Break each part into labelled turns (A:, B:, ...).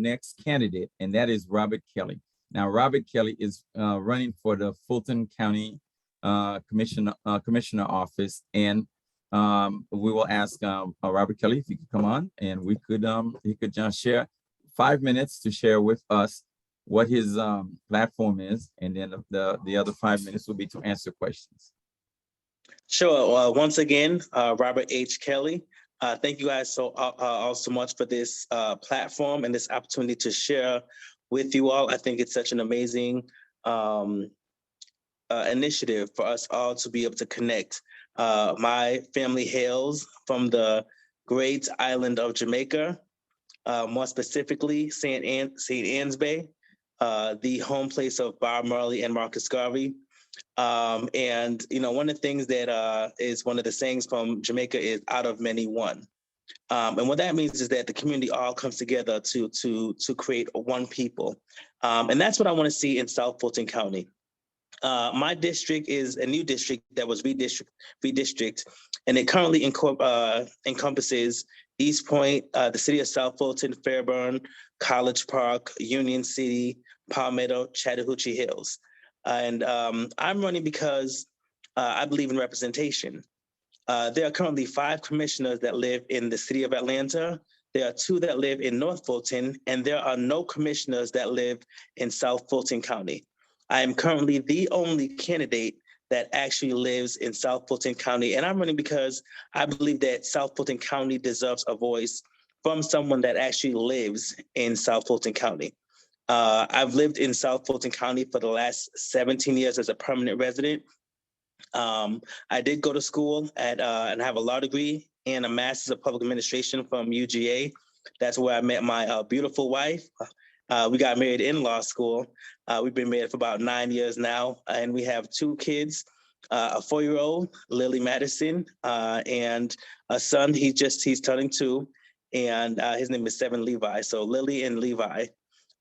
A: next candidate, and that is Robert Kelly. Now, Robert Kelly is running for the Fulton County Commissioner office, and we will ask Robert Kelly if he could come on, and he could just share 5 minutes to share with us what his platform is, and then the other 5 minutes will be to answer questions.
B: Sure. Once again, Robert H. Kelly. Thank you guys all so much for this platform and this opportunity to share with you all. I think it's such an amazing initiative for us all to be able to connect. My family hails from the great island of Jamaica, more specifically St. Anne's Bay, the home place of Bob Marley and Marcus Garvey. And one of the things that is one of the sayings from Jamaica is "out of many, one." And what that means is that the community all comes together to create one people. And that's what I want to see in South Fulton County. My district is a new district that was redistricted, and it currently encompasses East Point, the city of South Fulton, Fairburn, College Park, Union City, Palmetto, Chattahoochee Hills. And I'm running because I believe in representation. There are currently 5 commissioners that live in the city of Atlanta. There are 2 that live in North Fulton, and there are no commissioners that live in South Fulton County. I am currently the only candidate that actually lives in South Fulton County, and I'm running because I believe that South Fulton County deserves a voice from someone that actually lives in South Fulton County. I've lived in South Fulton County for the last 17 years as a permanent resident. I did go to school and have a law degree and a master's of public administration from UGA. That's where I met my beautiful wife. We got married in law school. We've been married for about 9 years now, and we have 2 kids, a 4-year-old, Lily Madison, and a son. He's turning 2, and his name is Seven Levi. So Lily and Levi.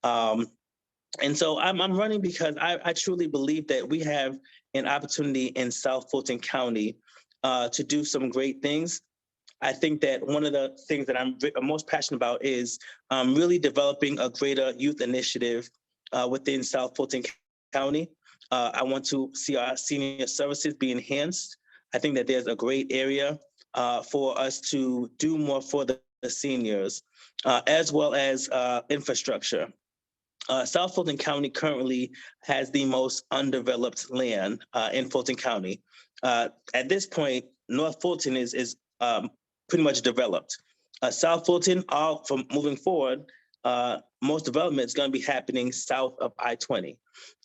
B: And so I'm running because I truly believe that we have an opportunity in South Fulton County to do some great things. I think that one of the things that I'm most passionate about is really developing a greater youth initiative within South Fulton County. I want to see our senior services be enhanced. I think that there's a great area for us to do more for the seniors, as well as infrastructure. South Fulton County currently has the most undeveloped land in Fulton County. At this point, North Fulton is pretty much developed. South Fulton, from moving forward, most development is going to be happening south of I-20.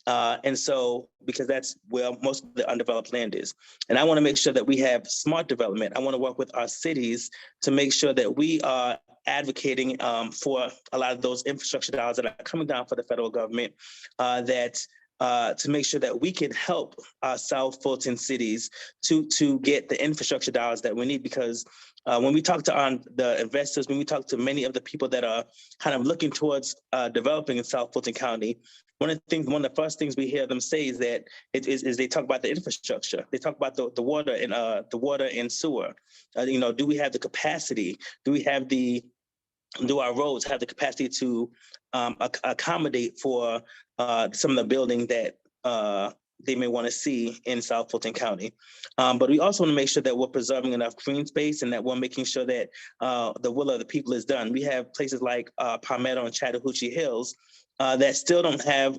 B: And so, because that's where most of the undeveloped land is. And I want to make sure that we have smart development. I want to work with our cities to make sure that we are advocating for a lot of those infrastructure dollars that are coming down for the federal government, to make sure that we can help South Fulton cities to get the infrastructure dollars that we need. Because when we talk to the investors, when we talk to many of the people that are kind of looking towards developing in South Fulton County, one of the first things we hear them say is that is they talk about the infrastructure. They talk about the water and sewer. Do we have the capacity? Do our roads have the capacity to accommodate for some of the building that they may want to see in South Fulton County? But we also want to make sure that we're preserving enough green space and that we're making sure that the will of the people is done. We have places like Palmetto and Chattahoochee Hills that still don't have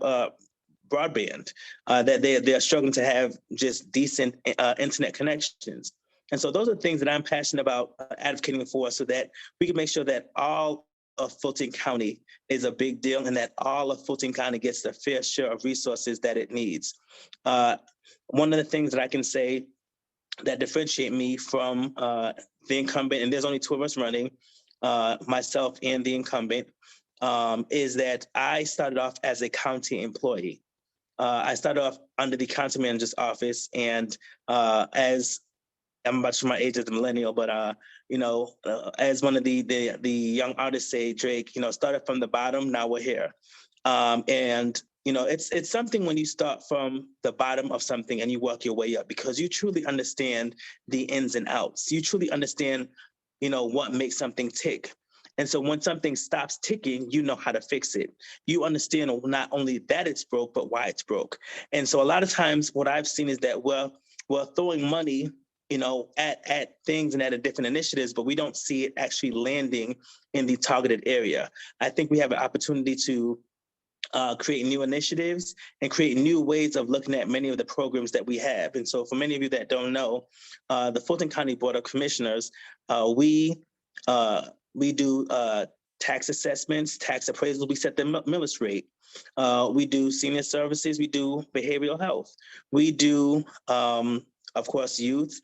B: broadband, that they're struggling to have just decent internet connections. And so those are things that I'm passionate about advocating for, so that we can make sure that all of Fulton County is a big deal and that all of Fulton County gets the fair share of resources that it needs. One of the things that I can say that differentiate me from the incumbent, and there's only 2 of us running, myself and the incumbent, is that I started off as a county employee. I started off under the county manager's office, and as I'm about to show my age as a millennial, but as one of the young artists say, Drake, started from the bottom, now we're here. And it's something when you start from the bottom of something and you work your way up, because you truly understand the ins and outs. You truly understand, what makes something tick. And so when something stops ticking, you know how to fix it. You understand not only that it's broke, but why it's broke. And so a lot of times what I've seen is that we're throwing money, at things and at different initiatives, but we don't see it actually landing in the targeted area. I think we have an opportunity to create new initiatives and create new ways of looking at many of the programs that we have. And so for many of you that don't know, the Fulton County Board of Commissioners, we do tax assessments, tax appraisals, we set the millage rate. We do senior services, we do behavioral health. We do, of course, youth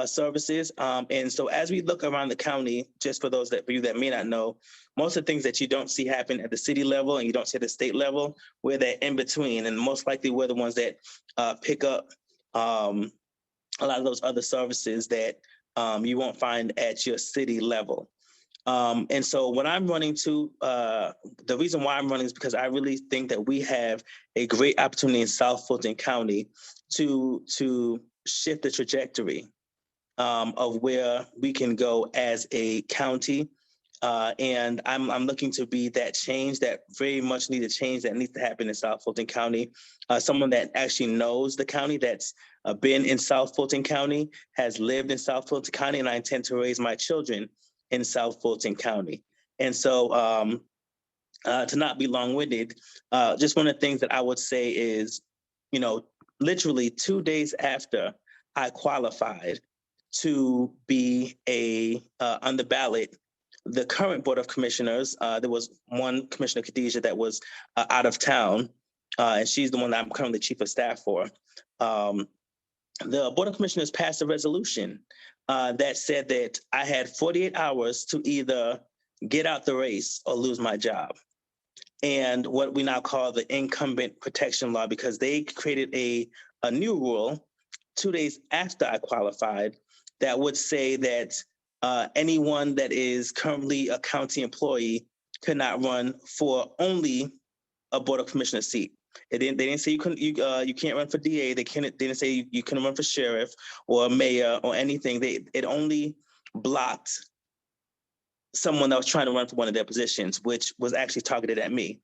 B: services. And so as we look around the county, just for you that may not know, most of the things that you don't see happen at the city level and you don't see at the state level, we're that in between. And most likely we're the ones that pick up a lot of those other services that you won't find at your city level. And so when I'm running the reason why I'm running is because I really think that we have a great opportunity in South Fulton County to shift the trajectory of where we can go as a county. And I'm looking to be that change, that very much needed change that needs to happen in South Fulton County. Someone that actually knows the county, that's been in South Fulton County, has lived in South Fulton County, and I intend to raise my children in South Fulton County. And so to not be long-winded, just one of the things that I would say is, literally 2 days after I qualified to be on the ballot, the current Board of Commissioners, there was one Commissioner Khadijah that was out of town, and she's the one that I'm currently Chief of Staff for. The Board of Commissioners passed a resolution that said that I had 48 hours to either get out the race or lose my job. And what we now call the incumbent protection law, because they created a new rule 2 days after I qualified that would say that anyone that is currently a county employee could not run for only a Board of Commissioner seat. They didn't say you can't run for DA. They didn't say you couldn't run for sheriff or mayor or anything. It only blocked someone that was trying to run for one of their positions, which was actually targeted at me.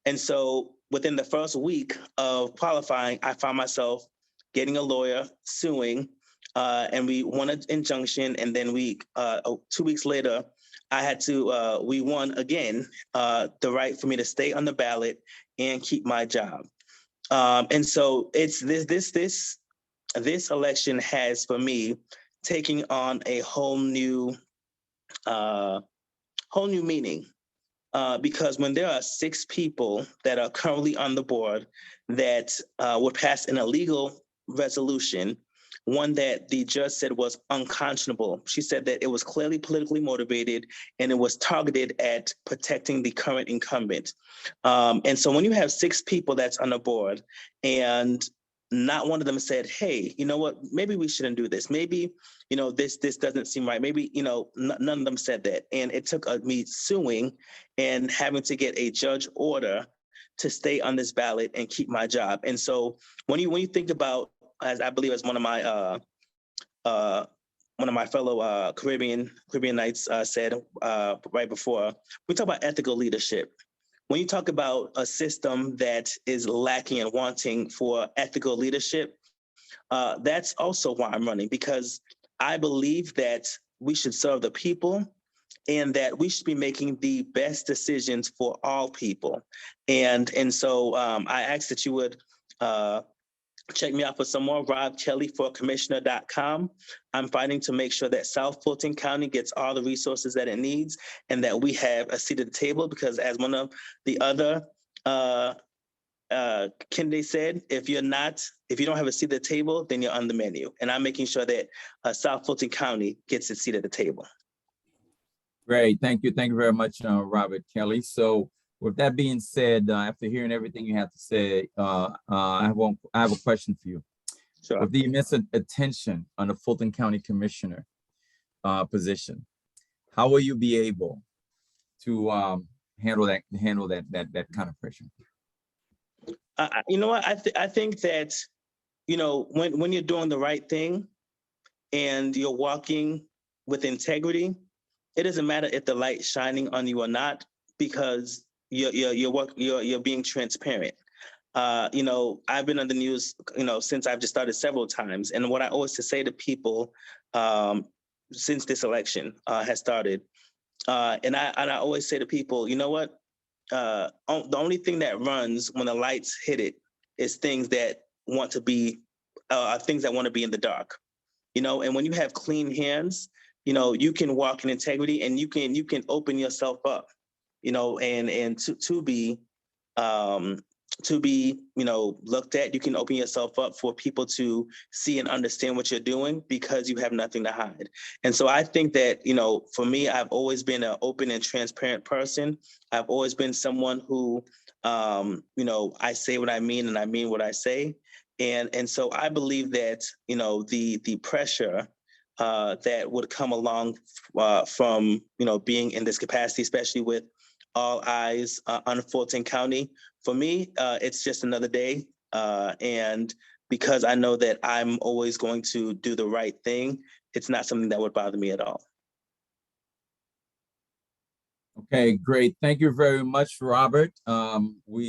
B: And so within the first week of qualifying, I found myself getting a lawyer, suing, and we won an injunction. And then 2 weeks later, we won again the right for me to stay on the ballot and keep my job. And so it's this election has for me taking on a whole new meaning. Because when there are 6 people that are currently on the board that would pass an illegal resolution, one that the judge said was unconscionable. She said that it was clearly politically motivated and it was targeted at protecting the current incumbent. And so when you have 6 people that's on the board and not one of them said, hey, you know what, maybe we shouldn't do this. Maybe, this doesn't seem right. Maybe, none of them said that. And it took me suing and having to get a judge order to stay on this ballot and keep my job. And so when you think about, as I believe as one of my fellow Caribbeanites said right before, we talk about ethical leadership. When you talk about a system that is lacking and wanting for ethical leadership, that's also why I'm running, because I believe that we should serve the people and that we should be making the best decisions for all people. And so I ask that you would check me out for some more, robkellyforcommissioner.com. I'm fighting to make sure that South Fulton County gets all the resources that it needs and that we have a seat at the table, because as one of the other candidates said, if you don't have a seat at the table, then you're on the menu. And I'm making sure that South Fulton County gets its seat at the table.
A: Great. Thank you. Thank you very much, Robert Kelly. So with that being said, after hearing everything you have to say, I have a question for you.
B: Sure.
A: With the immense attention on the Fulton County Commissioner position, how will you be able to handle that kind of pressure?
B: You know what? I think that, when you're doing the right thing and you're walking with integrity, it doesn't matter if the light's shining on you or not, because you're being transparent. I've been on the news, since I've just started several times. And what I always say to people, since this election has started, and I always say to people, you know what? The only thing that runs when the lights hit it is things that want to be, things that want to be in the dark. And when you have clean hands, you can walk in integrity, and you can open yourself up, and to be looked at. You can open yourself up for people to see and understand what you're doing, because you have nothing to hide. And so I think that, for me, I've always been an open and transparent person. I've always been someone who, I say what I mean, and I mean what I say. And so I believe that, the pressure that would come along from, being in this capacity, especially with all eyes on Fulton County. For me, it's just another day. And because I know that I'm always going to do the right thing, it's not something that would bother me at all.
A: Okay, great. Thank you very much, Robert. We